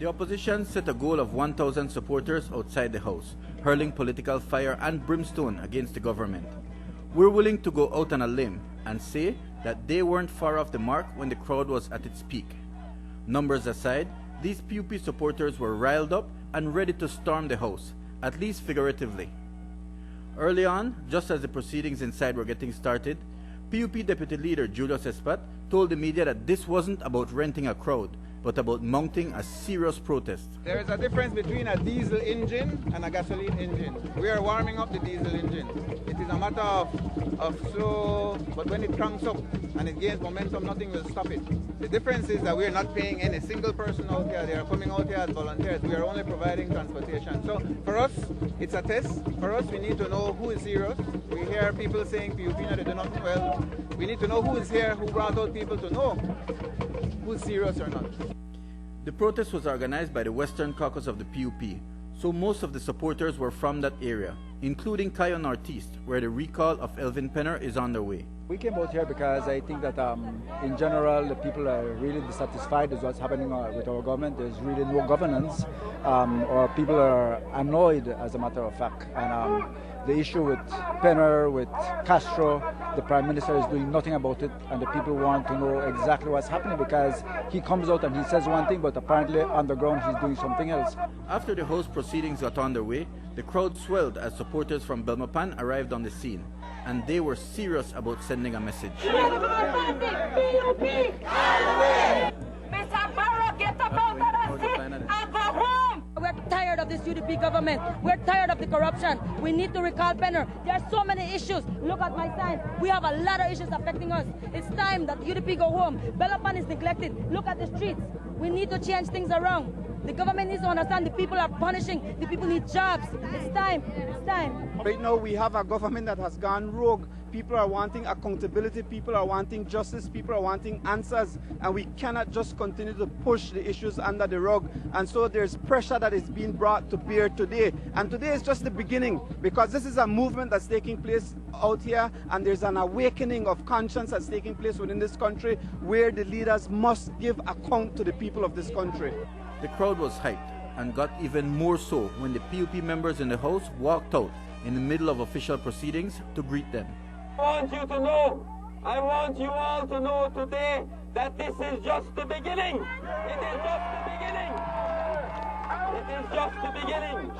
The opposition set a goal of 1,000 supporters outside the house, hurling political fire and brimstone against the government. We're willing to go out on a limb and say that they weren't far off the mark when the crowd was at its peak. Numbers aside, these PUP supporters were riled up and ready to storm the house, at least figuratively. Early on, just as the proceedings inside were getting started, PUP Deputy Leader Julius Espat told the media that this wasn't about renting a crowd, but about mounting a serious protest. There is a difference between a diesel engine and a gasoline engine. We are warming up the diesel engine. It is a matter of slow, but when it cranks up and it gains momentum, nothing will stop it. The difference is that we are not paying any single person out here. They are coming out here as volunteers. We are only providing transportation. So for us, it's a test. For us, we need to know who is serious. We hear people saying PUP they do nothing well. We need to know who is here, who brought out people to know who's serious or not. The protest was organized by the Western Caucus of the PUP, so most of the supporters were from that area, including Cayo Northeast, where the recall of Elvin Penner is on their way. We came out here because I think that in general the people are really dissatisfied with what's happening with our government. There's really no governance, or people are annoyed, as a matter of fact. And the issue with Penner, with Castro, the Prime Minister is doing nothing about it, and the people want to know exactly what's happening because he comes out and he says one thing, but apparently on the ground he's doing something else. After the house proceedings got underway, the crowd swelled as supporters from Belmopan arrived on the scene, and they were serious about sending a message. We're tired of this UDP government. We're tired of the corruption. We need to recall Penner. There are so many issues. Look at my sign. We have a lot of issues affecting us. It's time that UDP go home. Belmopan is neglected. Look at the streets. We need to change things around. The government needs to understand the people are punishing. The people need jobs. It's time. It's time. Right now we have a government that has gone rogue. People are wanting accountability. People are wanting justice. People are wanting answers. And we cannot just continue to push the issues under the rug. And so there's pressure that is being brought to bear today. And today is just the beginning, because this is a movement that's taking place out here, and there's an awakening of conscience that's taking place within this country, where the leaders must give account to the people of this country. The crowd was hyped, and got even more so when the PUP members in the house walked out in the middle of official proceedings to greet them. I want you to know, I want you all to know today that this is just the beginning. It is just the beginning. It is just the beginning.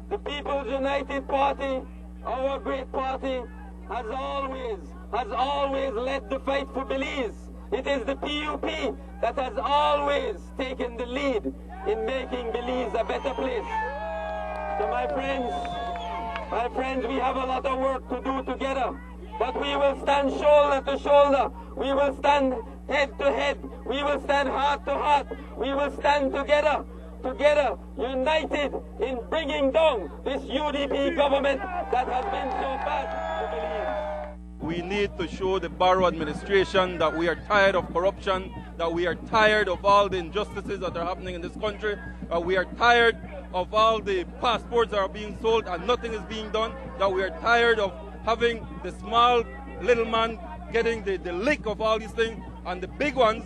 The People's United Party, our great party, has always led the fight for Belize. It is the PUP that has always taken the lead in making Belize a better place. So my friends, we have a lot of work to do together, but we will stand shoulder to shoulder. We will stand head to head. We will stand heart to heart. We will stand together, united in bringing down this UDP government that has been so bad to Belize. We need to show the Barrow administration that we are tired of corruption, that we are tired of all the injustices that are happening in this country, we are tired of all the passports that are being sold and nothing is being done, that we are tired of having the small little man getting the lick of all these things, and the big ones,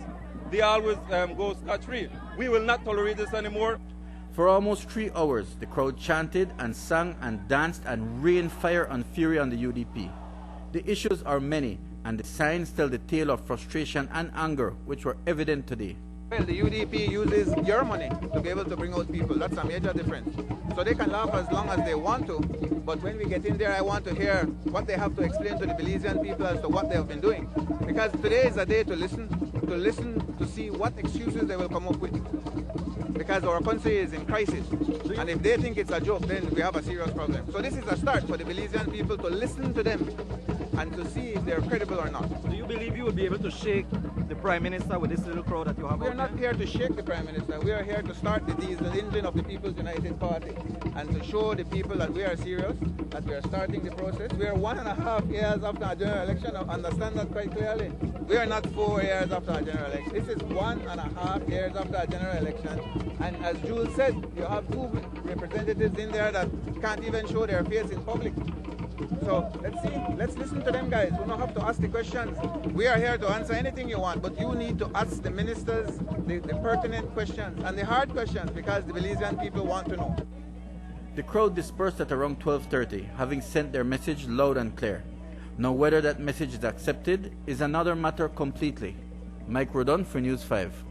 they always go scot-free. We will not tolerate this anymore. For almost 3 hours, the crowd chanted and sang and danced and rained fire and fury on the UDP. The issues are many, and the signs tell the tale of frustration and anger which were evident today. Well, the UDP uses your money to be able to bring out people. That's a major difference. So they can laugh as long as they want to, but when we get in there, I want to hear what they have to explain to the Belizean people as to what they have been doing. Because today is a day to listen, to see what excuses they will come up with. Because our country is in crisis. And if they think it's a joke, then we have a serious problem. So this is a start for the Belizean people to listen to them and to see if they're credible or not. Do you believe you will be able to shake the Prime Minister with this little crowd that you have? We are not here to shake the Prime Minister. We are here to start the diesel engine of the People's United Party and to show the people that we are serious, that we are starting the process. We are 1.5 years after a general election. Understand that quite clearly. We are not 4 years after a general election. This is 1.5 years after a general election. And as Jules said, you have 2 representatives in there that can't even show their face in public. So let's see, let's listen to them guys. We don't have to ask the questions. We are here to answer anything you want, but you need to ask the ministers the pertinent questions and the hard questions because the Belizean people want to know. The crowd dispersed at around 12:30, having sent their message loud and clear. Now whether that message is accepted is another matter completely. Mike Rodon for News 5.